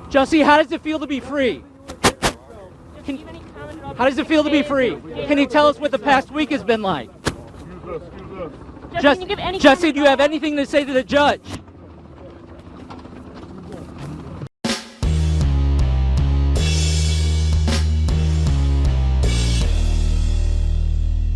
Jussie, how does it feel to be free? How does it feel to be free? Can you tell us what the past week has been like? Jussie, do you have anything to say to the judge?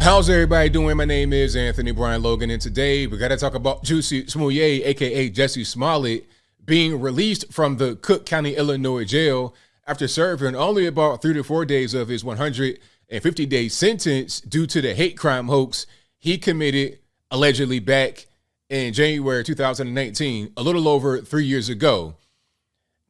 How's everybody doing? My name is Anthony Brian Logan, and today we got to talk about Jussie Smollett, aka Jussie Smollett, being released from the Cook County, Illinois jail after serving only about 3 to 4 days of his 150-day sentence due to the hate crime hoax he committed allegedly back in January 2019, a little over 3 years ago.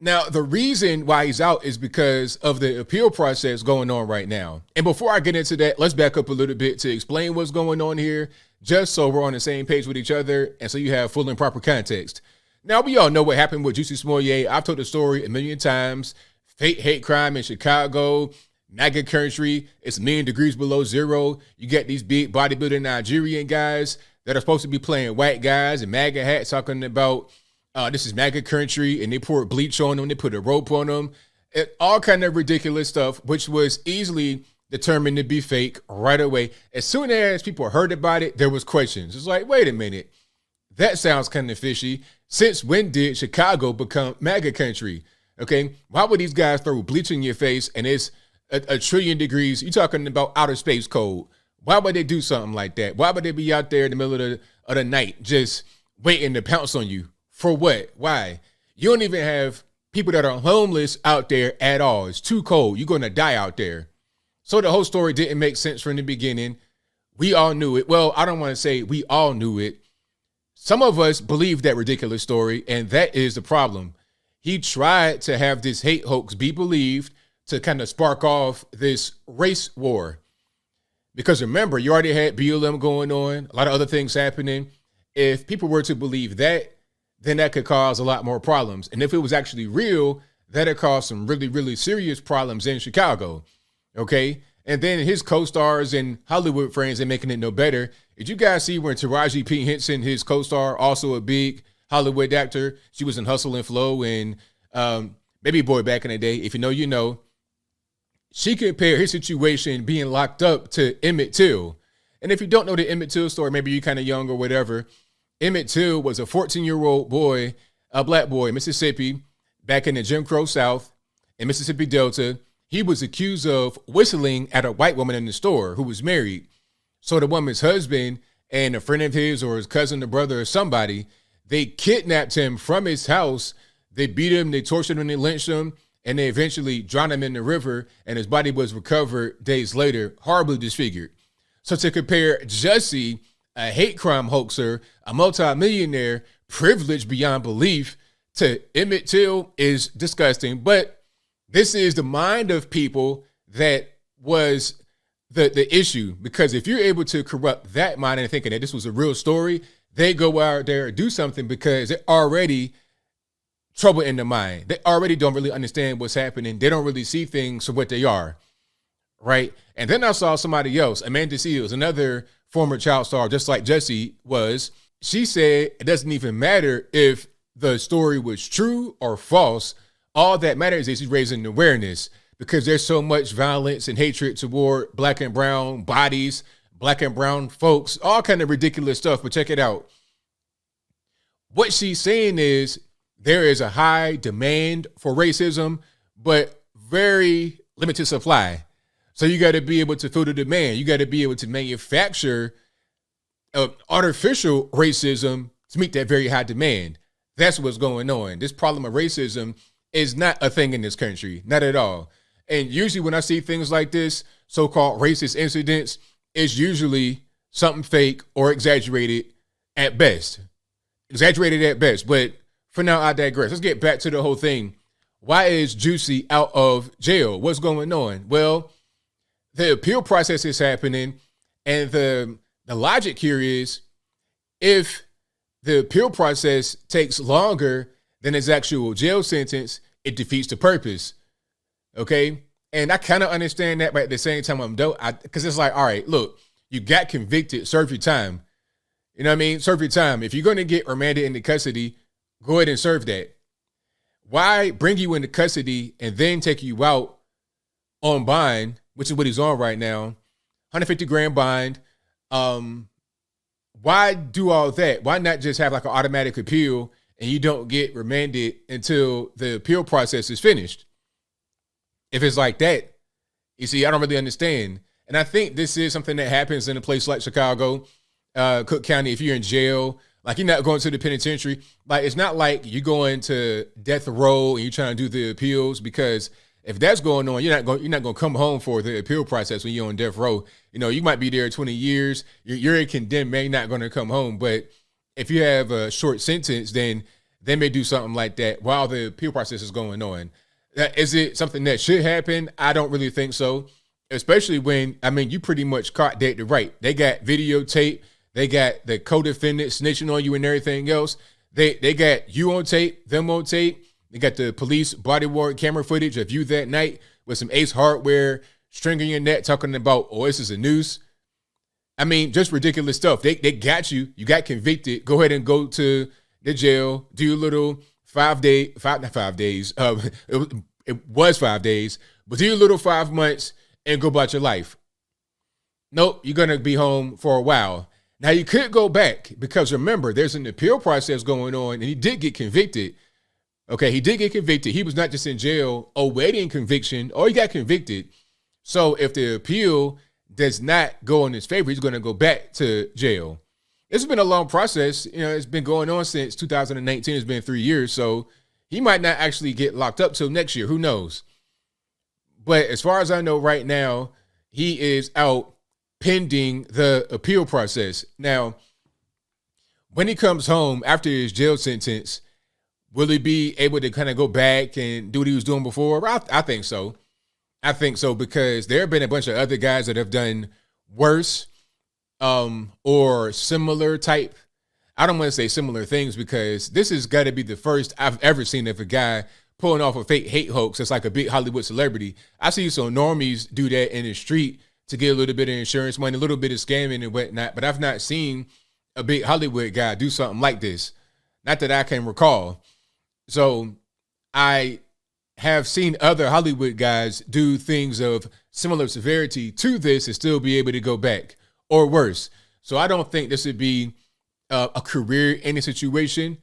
Now, the reason why he's out is because of the appeal process going on right now. And before I get into that, let's back up a little bit to explain what's going on here, just so we're on the same page with each other and so you have full and proper context. Now, we all know what happened with Jussie Smollett. I've told the story a million times. Fake hate crime in Chicago, MAGA country, it's a million degrees below zero. You get these big bodybuilding Nigerian guys that are supposed to be playing white guys in MAGA hats talking about this is MAGA country, and they poured bleach on them, they put a rope on them, all kind of ridiculous stuff, which was easily determined to be fake right away. As soon as people heard about it, there was questions. It's like, wait a minute, that sounds kind of fishy. Since when did Chicago become MAGA country? Okay, why would these guys throw bleach in your face and it's a trillion degrees? You're talking about outer space code. Why would they do something like that? Why would they be out there in the middle of the night just waiting to pounce on you? For what? Why? You don't even have people that are homeless out there at all. It's too cold. You're going to die out there. So the whole story didn't make sense from the beginning. We all knew it. Well, I don't want to say we all knew it. Some of us believed that ridiculous story, and that is the problem. He tried to have this hate hoax be believed to kind of spark off this race war. Because remember, you already had BLM going on, a lot of other things happening. If people were to believe that, then that could cause a lot more problems. And if it was actually real, that'd cause some really, really serious problems in Chicago. Okay. And then his co-stars and Hollywood friends are making it no better. Did you guys see when Taraji P. Henson, his co-star, also a big Hollywood actor, she was in Hustle and Flow and Baby Boy back in the day. If you know, you know. She compared his situation being locked up to Emmett Till. And if you don't know the Emmett Till story, maybe you're kind of young or whatever. Emmett Till was a 14-year-old boy, a black boy in Mississippi, back in the Jim Crow South in Mississippi Delta. He was accused of whistling at a white woman in the store who was married. So the woman's husband and a friend of his or his cousin or brother or somebody, they kidnapped him from his house. They beat him, they tortured him, they lynched him, and they eventually drowned him in the river, and his body was recovered days later, horribly disfigured. So to compare Jussie, a hate crime hoaxer, a multimillionaire, privileged beyond belief, to Emmett Till is disgusting. But this is the mind of people that was the issue. Because if you're able to corrupt that mind and thinking that this was a real story, they go out there and do something because they're already trouble in the mind. They already don't really understand what's happening. They don't really see things for what they are. Right? And then I saw somebody else, Amanda Seals, another former child star, just like Jussie was. She said it doesn't even matter if the story was true or false. All that matters is he's raising awareness because there's so much violence and hatred toward black and brown bodies, black and brown folks, all kind of ridiculous stuff. But check it out. What she's saying is there is a high demand for racism, but very limited supply. So you got to be able to fill the demand. You got to be able to manufacture artificial racism to meet that very high demand. That's what's going on. This problem of racism is not a thing in this country, not at all. And usually when I see things like this, so-called racist incidents, it's usually something fake or exaggerated at best. Exaggerated at best. But for now, I digress. Let's get back to the whole thing. Why is Jussie out of jail? What's going on? Well, the appeal process is happening, and the logic here is if the appeal process takes longer than his actual jail sentence, it defeats the purpose. Okay? And I kind of understand that, but at the same time, because it's like, all right, look, you got convicted, serve your time. You know what I mean? Serve your time. If you're going to get remanded into custody, go ahead and serve that. Why bring you into custody and then take you out on bond, which is what he's on right now, 150 grand bond? Why do all that? Why not just have like an automatic appeal and you don't get remanded until the appeal process is finished? If it's like that, you see, I don't really understand. And I think this is something that happens in a place like Chicago, Cook County. If you're in jail, like you're not going to the penitentiary. Like it's not like you're going to death row and you're trying to do the appeals, because if that's going on, you're not going to come home for the appeal process when you're on death row. You know, you might be there 20 years. You're a condemned man, not going to come home. But if you have a short sentence, then they may do something like that while the appeal process is going on. Is it something that should happen? I don't really think so. Especially when, I mean, you pretty much caught dead to right. They got videotape. They got the co-defendant snitching on you and everything else. They got you on tape, them on tape. They got the police body-worn camera footage of you that night with some Ace Hardware stringing your neck, talking about, oh, this is a noose. I mean, just ridiculous stuff. They got you. You got convicted. Go ahead and go to the jail. Do your little 5 days. Not 5 days. It was 5 days. But do your little 5 months and go about your life. Nope, you're going to be home for a while. Now, you could go back because, remember, there's an appeal process going on, and he did get convicted. Okay, he did get convicted. He was not just in jail awaiting conviction, or he got convicted. So if the appeal does not go in his favor, he's going to go back to jail. It's been a long process. You know, it's been going on since 2019. It's been 3 years. So he might not actually get locked up till next year. Who knows? But as far as I know right now, he is out pending the appeal process. Now, when he comes home after his jail sentence, will he be able to kind of go back and do what he was doing before? I think so. I think so, because there have been a bunch of other guys that have done worse or similar type. I don't want to say similar things, because this has got to be the first I've ever seen of a guy pulling off a fake hate hoax. It's like a big Hollywood celebrity. I see some normies do that in the street to get a little bit of insurance money, a little bit of scamming and whatnot, but I've not seen a big Hollywood guy do something like this. Not that I can recall. So I have seen other Hollywood guys do things of similar severity to this and still be able to go back, or worse. So I don't think this would be a career-ending situation,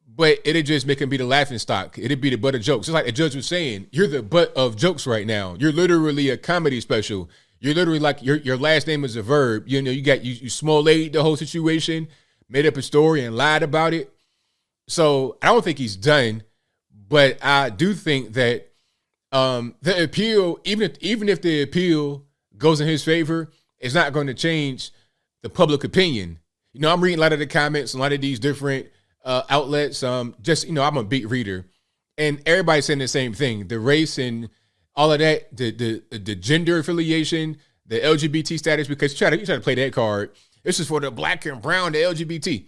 but it'd just make him be the laughing stock. It'd be the butt of jokes. Just like the judge was saying, you're the butt of jokes right now. You're literally a comedy special. You're literally like your last name is a verb. You know, you Smollett the whole situation, made up a story and lied about it. So I don't think he's done, but I do think that the appeal, even if the appeal goes in his favor, it's not going to change the public opinion. You know, I'm reading a lot of the comments, a lot of these different outlets. Just, you know, I'm a beat reader, and everybody's saying the same thing: the race and all of that, the gender affiliation, the LGBT status. Because you try to play that card. This is for the black and brown, the LGBT.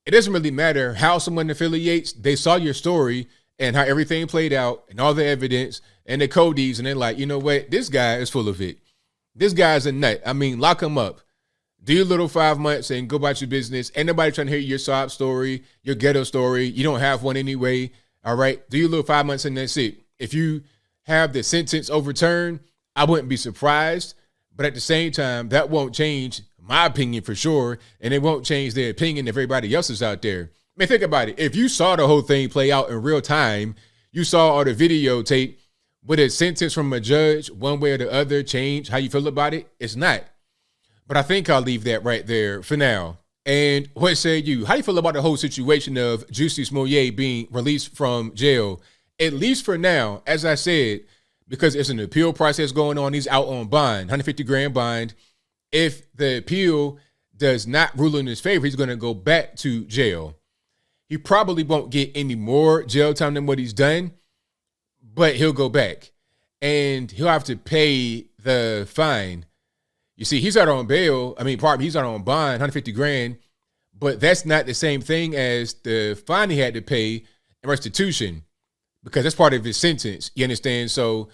It doesn't really matter how someone affiliates. They saw your story and how everything played out and all the evidence and the codes, and they're like, you know what? This guy is full of it. This guy's a nut. I mean, lock him up. Do your little 5 months and go about your business. Ain't nobody trying to hear your sob story, your ghetto story. You don't have one anyway. All right. Do your little 5 months and that's it. If you have the sentence overturned, I wouldn't be surprised. But at the same time, that won't change my opinion for sure. And it won't change the opinion of everybody else's out there. I mean, think about it. If you saw the whole thing play out in real time, you saw all the videotape, would a sentence from a judge, one way or the other, change how you feel about it? It's not. But I think I'll leave that right there for now. And what say you? How do you feel about the whole situation of Jussie Smollett being released from jail? At least for now, as I said, because there's an appeal process going on. He's out on bond, 150 grand bond. If the appeal does not rule in his favor, he's going to go back to jail. He probably won't get any more jail time than what he's done, but he'll go back and he'll have to pay the fine. You see, he's out on bail. I mean, he's out on bond, 150 grand, but that's not the same thing as the fine he had to pay and restitution, because that's part of his sentence. You understand? So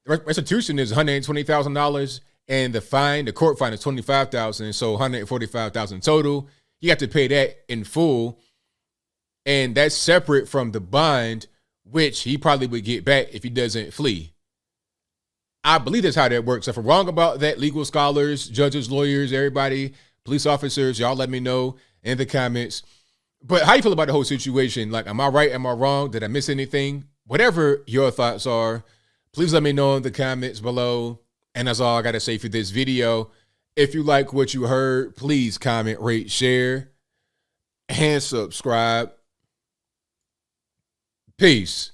restitution is $120,000 and the court fine is $25,000. So $145,000 total. You have to pay that in full. And that's separate from the bond which he probably would get back if he doesn't flee. I believe that's how that works. If I'm wrong about that, legal scholars, judges, lawyers, everybody, police officers, y'all let me know in the comments. But how you feel about the whole situation? Like, am I right? Am I wrong? Did I miss anything? Whatever your thoughts are, please let me know in the comments below. And that's all I got to say for this video. If you like what you heard, please comment, rate, share, and subscribe. Peace.